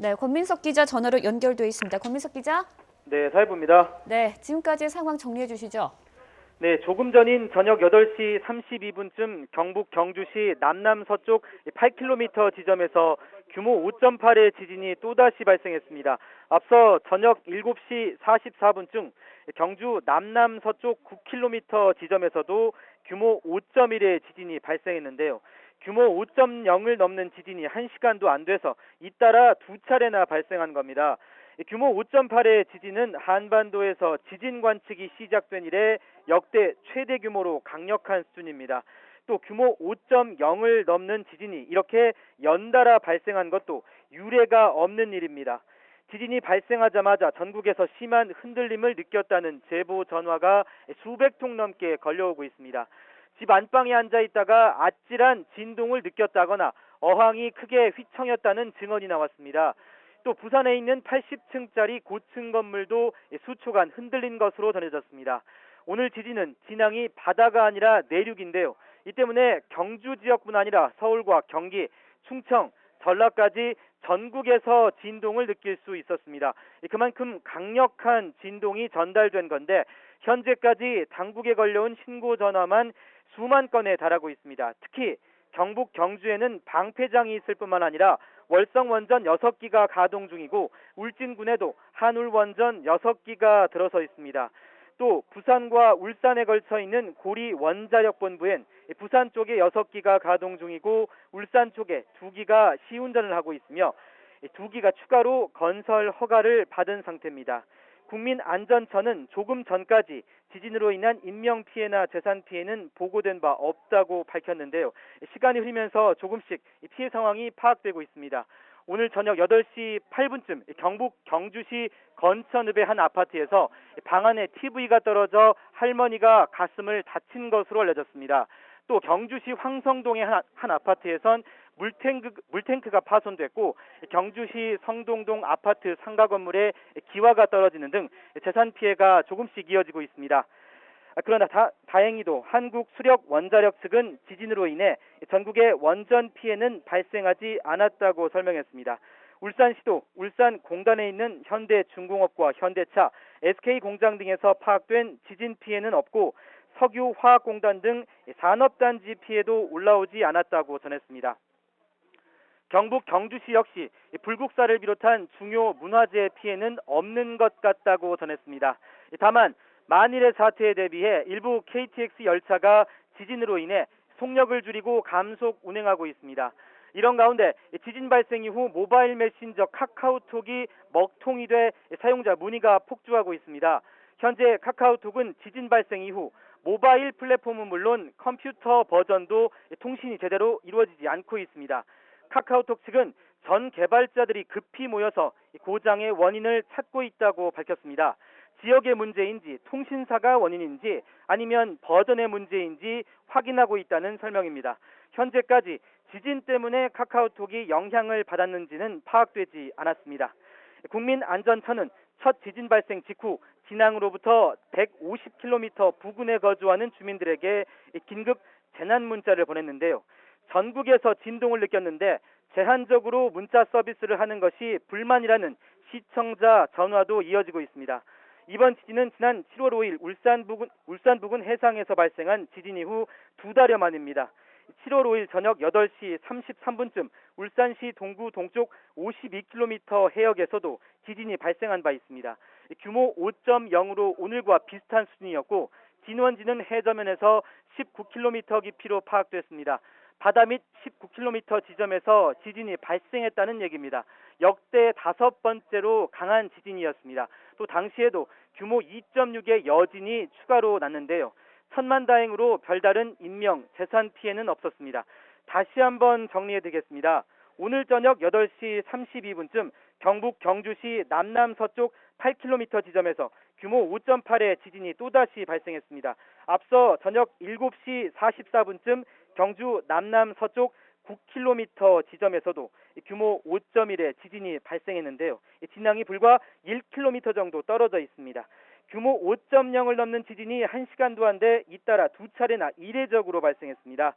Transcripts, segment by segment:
네, 권민석 기자 전화로 연결돼 있습니다. 권민석 기자. 네, 사회부입니다. 네, 지금까지 상황 정리해 주시죠. 네, 조금 전인 저녁 8시 32분쯤 경북 경주시 남남서쪽 8km 지점에서 규모 5.8의 지진이 또다시 발생했습니다. 앞서 저녁 7시 44분쯤 경주 남남서쪽 9km 지점에서도 규모 5.1의 지진이 발생했는데요. 규모 5.0을 넘는 지진이 1시간도 안 돼서 잇따라 두 차례나 발생한 겁니다. 규모 5.8의 지진은 한반도에서 지진 관측이 시작된 이래 역대 최대 규모로 강력한 수준입니다. 또 규모 5.0을 넘는 지진이 이렇게 연달아 발생한 것도 유례가 없는 일입니다. 지진이 발생하자마자 전국에서 심한 흔들림을 느꼈다는 제보 전화가 수백 통 넘게 걸려오고 있습니다. 집 안방에 앉아 있다가 아찔한 진동을 느꼈다거나 어항이 크게 휘청였다는 증언이 나왔습니다. 또 부산에 있는 80층짜리 고층 건물도 수초간 흔들린 것으로 전해졌습니다. 오늘 지진은 진앙이 바다가 아니라 내륙인데요. 이 때문에 경주 지역뿐 아니라 서울과 경기, 충청, 전라까지 전국에서 진동을 느낄 수 있었습니다. 그만큼 강력한 진동이 전달된 건데 현재까지 당국에 걸려온 신고 전화만 수만 건에 달하고 있습니다. 특히 경북 경주에는 방패장이 있을 뿐만 아니라 월성 원전 6기가 가동 중이고 울진군에도 한울 원전 6기가 들어서 있습니다. 또 부산과 울산에 걸쳐 있는 고리 원자력 본부엔 부산 쪽에 6기가 가동 중이고 울산 쪽에 2기가 시운전을 하고 있으며 2기가 추가로 건설 허가를 받은 상태입니다. 국민안전처는 조금 전까지 지진으로 인한 인명피해나 재산피해는 보고된 바 없다고 밝혔는데요. 시간이 흐르면서 조금씩 피해 상황이 파악되고 있습니다. 오늘 저녁 8시 8분쯤 경북 경주시 건천읍의 한 아파트에서 방 안에 TV가 떨어져 할머니가 가슴을 다친 것으로 알려졌습니다. 또 경주시 황성동의 한 아파트에선 물탱크가 파손됐고 경주시 성동동 아파트 상가 건물에 기와가 떨어지는 등 재산 피해가 조금씩 이어지고 있습니다. 그러나 다행히도 한국수력원자력 측은 지진으로 인해 전국의 원전 피해는 발생하지 않았다고 설명했습니다. 울산시도 울산공단에 있는 현대중공업과 현대차, SK공장 등에서 파악된 지진 피해는 없고 석유화학공단 등 산업단지 피해도 올라오지 않았다고 전했습니다. 경북 경주시 역시 불국사를 비롯한 중요 문화재 피해는 없는 것 같다고 전했습니다. 다만 만일의 사태에 대비해 일부 KTX 열차가 지진으로 인해 속력을 줄이고 감속 운행하고 있습니다. 이런 가운데 지진 발생 이후 모바일 메신저 카카오톡이 먹통이 돼 사용자 문의가 폭주하고 있습니다. 현재 카카오톡은 지진 발생 이후 모바일 플랫폼은 물론 컴퓨터 버전도 통신이 제대로 이루어지지 않고 있습니다. 카카오톡 측은 전 개발자들이 급히 모여서 고장의 원인을 찾고 있다고 밝혔습니다. 지역의 문제인지 통신사가 원인인지 아니면 버전의 문제인지 확인하고 있다는 설명입니다. 현재까지 지진 때문에 카카오톡이 영향을 받았는지는 파악되지 않았습니다. 국민안전처는 첫 지진 발생 직후 진앙으로부터 150km 부근에 거주하는 주민들에게 긴급 재난 문자를 보냈는데요. 전국에서 진동을 느꼈는데 제한적으로 문자 서비스를 하는 것이 불만이라는 시청자 전화도 이어지고 있습니다. 이번 지진은 지난 7월 5일 울산 부근 해상에서 발생한 지진 이후 2달여 만입니다. 7월 5일 저녁 8시 33분쯤 울산시 동구 동쪽 52km 해역에서도 지진이 발생한 바 있습니다. 규모 5.0으로 오늘과 비슷한 수준이었고 진원지는 해저면에서 19km 깊이로 파악됐습니다. 바다 밑 19km 지점에서 지진이 발생했다는 얘기입니다. 역대 5번째로 강한 지진이었습니다. 또 당시에도 규모 2.6의 여진이 추가로 났는데요. 천만다행으로 별다른 인명, 재산 피해는 없었습니다. 다시 한번 정리해드리겠습니다. 오늘 저녁 8시 32분쯤 경북 경주시 남남서쪽 8km 지점에서 규모 5.8의 지진이 또다시 발생했습니다. 앞서 저녁 7시 44분쯤 경주 남남서쪽 9km 지점에서도 규모 5.1의 지진이 발생했는데요. 진앙이 불과 1km 정도 떨어져 있습니다. 규모 5.0을 넘는 지진이 1시간도 안 돼 잇따라 두 차례나 이례적으로 발생했습니다.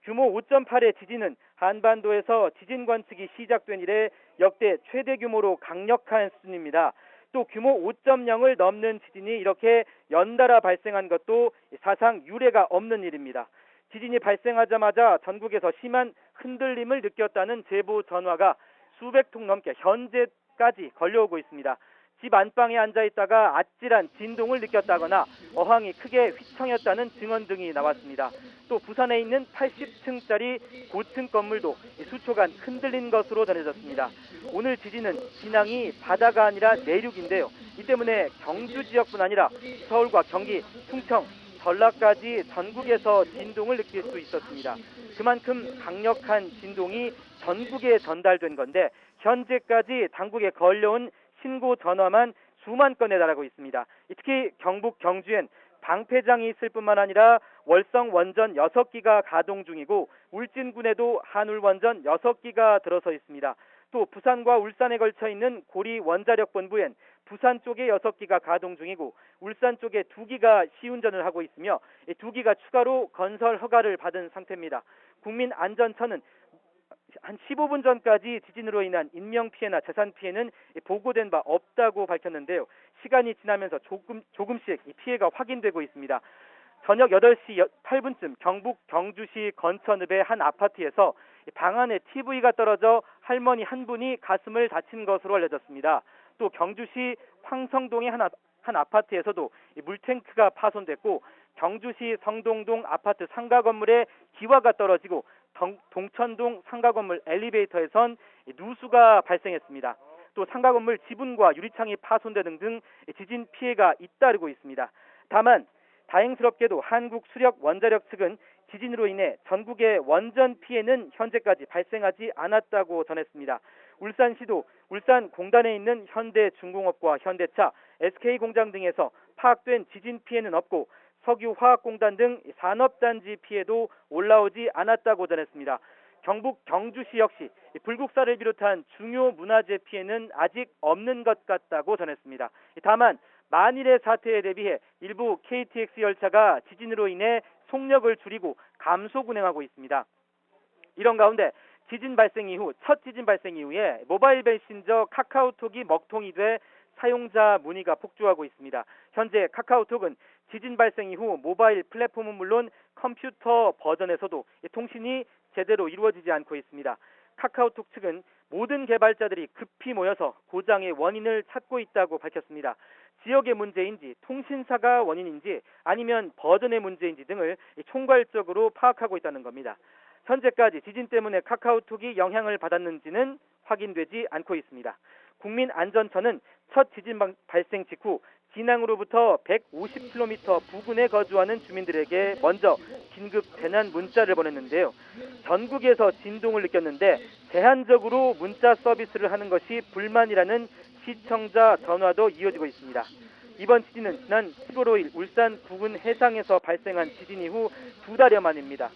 규모 5.8의 지진은 한반도에서 지진 관측이 시작된 이래 역대 최대 규모로 강력한 수준입니다. 또 규모 5.0을 넘는 지진이 이렇게 연달아 발생한 것도 사상 유례가 없는 일입니다. 지진이 발생하자마자 전국에서 심한 흔들림을 느꼈다는 제보 전화가 수백 통 넘게 현재까지 걸려오고 있습니다. 집 안방에 앉아있다가 아찔한 진동을 느꼈다거나 어항이 크게 휘청였다는 증언 등이 나왔습니다. 또 부산에 있는 80층짜리 고층 건물도 수초간 흔들린 것으로 전해졌습니다. 오늘 지진은 진앙이 바다가 아니라 내륙인데요. 이 때문에 경주 지역뿐 아니라 서울과 경기, 충청, 전라까지 전국에서 진동을 느낄 수 있었습니다. 그만큼 강력한 진동이 전국에 전달된 건데 현재까지 당국에 걸려온 신고 전화만 수만 건에 달하고 있습니다. 특히 경북 경주엔 방패장이 있을 뿐만 아니라 월성 원전 6기가 가동 중이고 울진군에도 한울 원전 6기가 들어서 있습니다. 또 부산과 울산에 걸쳐 있는 고리 원자력 본부엔 부산 쪽에 6기가 가동 중이고 울산 쪽에 2기가 시운전을 하고 있으며 2기가 추가로 건설 허가를 받은 상태입니다. 국민안전처는 한 15분 전까지 지진으로 인한 인명피해나 재산피해는 보고된 바 없다고 밝혔는데요. 시간이 지나면서 조금씩 이 피해가 확인되고 있습니다. 저녁 8시 8분쯤 경북 경주시 건천읍의 한 아파트에서 방 안에 TV가 떨어져 할머니 한 분이 가슴을 다친 것으로 알려졌습니다. 또 경주시 황성동의 한 아파트에서도 물탱크가 파손됐고 경주시 성동동 아파트 상가 건물에 기와가 떨어지고 동천동 상가 건물 엘리베이터에선 누수가 발생했습니다. 또 상가 건물 지붕과 유리창이 파손되는 등 지진 피해가 잇따르고 있습니다. 다만 다행스럽게도 한국수력원자력 측은 지진으로 인해 전국의 원전 피해는 현재까지 발생하지 않았다고 전했습니다. 울산시도 울산공단에 있는 현대중공업과 현대차, SK공장 등에서 파악된 지진 피해는 없고 석유화학공단 등 산업단지 피해도 올라오지 않았다고 전했습니다. 경북 경주시 역시 불국사를 비롯한 중요 문화재 피해는 아직 없는 것 같다고 전했습니다. 다만 만일의 사태에 대비해 일부 KTX 열차가 지진으로 인해 속력을 줄이고 감속 운행하고 있습니다. 이런 가운데 첫 지진 발생 이후에 모바일 메신저 카카오톡이 먹통이 돼 사용자 문의가 폭주하고 있습니다. 현재 카카오톡은 지진 발생 이후 모바일 플랫폼은 물론 컴퓨터 버전에서도 통신이 제대로 이루어지지 않고 있습니다. 카카오톡 측은 모든 개발자들이 급히 모여서 고장의 원인을 찾고 있다고 밝혔습니다. 지역의 문제인지 통신사가 원인인지 아니면 버전의 문제인지 등을 총괄적으로 파악하고 있다는 겁니다. 현재까지 지진 때문에 카카오톡이 영향을 받았는지는 확인되지 않고 있습니다. 국민안전처는 첫 지진 발생 직후 진앙으로부터 150km 부근에 거주하는 주민들에게 먼저 긴급 재난 문자를 보냈는데요. 전국에서 진동을 느꼈는데 제한적으로 문자 서비스를 하는 것이 불만이라는 시청자 전화도 이어지고 있습니다. 이번 지진은 지난 11월 5일 울산 부근 해상에서 발생한 지진 이후 2달여 만입니다.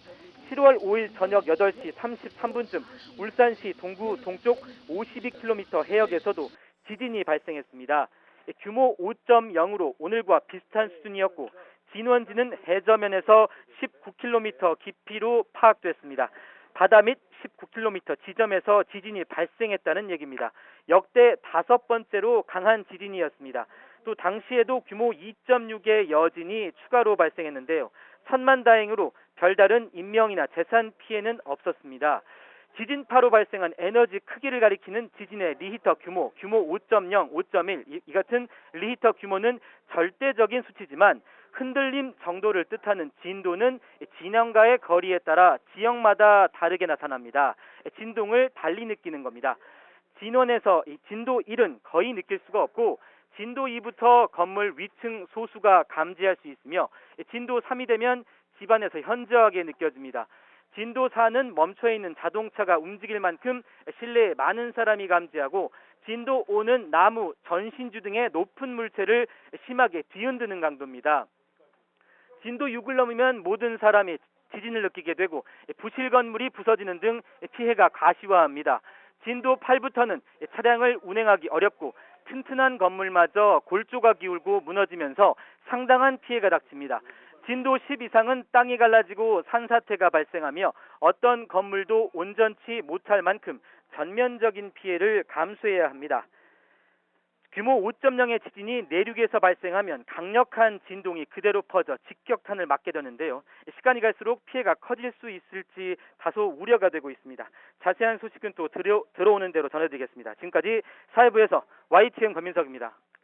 7월 5일 저녁 8시 33분쯤 울산시 동구 동쪽 52km 해역에서도 지진이 발생했습니다. 규모 5.0으로 오늘과 비슷한 수준이었고 진원지는 해저면에서 19km 깊이로 파악됐습니다. 바다 및 19km 지점에서 지진이 발생했다는 얘기입니다. 역대 5번째로 강한 지진이었습니다. 또 당시에도 규모 2.6의 여진이 추가로 발생했는데요. 천만다행으로 별다른 인명이나 재산 피해는 없었습니다. 지진파로 발생한 에너지 크기를 가리키는 지진의 리히터 규모 5.0, 5.1 이 같은 리히터 규모는 절대적인 수치지만 흔들림 정도를 뜻하는 진도는 진영과의 거리에 따라 지역마다 다르게 나타납니다. 진동을 달리 느끼는 겁니다. 진원에서 진도 1은 거의 느낄 수가 없고 진도 2부터 건물 위층 소수가 감지할 수 있으며 진도 3이 되면 집안에서 현저하게 느껴집니다. 진도 4는 멈춰 있는 자동차가 움직일 만큼 실내에 많은 사람이 감지하고 진도 5는 나무, 전신주 등의 높은 물체를 심하게 뒤흔드는 강도입니다. 진도 6을 넘으면 모든 사람이 지진을 느끼게 되고 부실 건물이 부서지는 등 피해가 가시화합니다. 진도 8부터는 차량을 운행하기 어렵고 튼튼한 건물마저 골조가 기울고 무너지면서 상당한 피해가 닥칩니다. 진도 10 이상은 땅이 갈라지고 산사태가 발생하며 어떤 건물도 온전치 못할 만큼 전면적인 피해를 감수해야 합니다. 규모 5.0의 지진이 내륙에서 발생하면 강력한 진동이 그대로 퍼져 직격탄을 맞게 되는데요. 시간이 갈수록 피해가 커질 수 있을지 다소 우려가 되고 있습니다. 자세한 소식은 또 들어오는 대로 전해드리겠습니다. 지금까지 사회부에서 YTN 권민석입니다.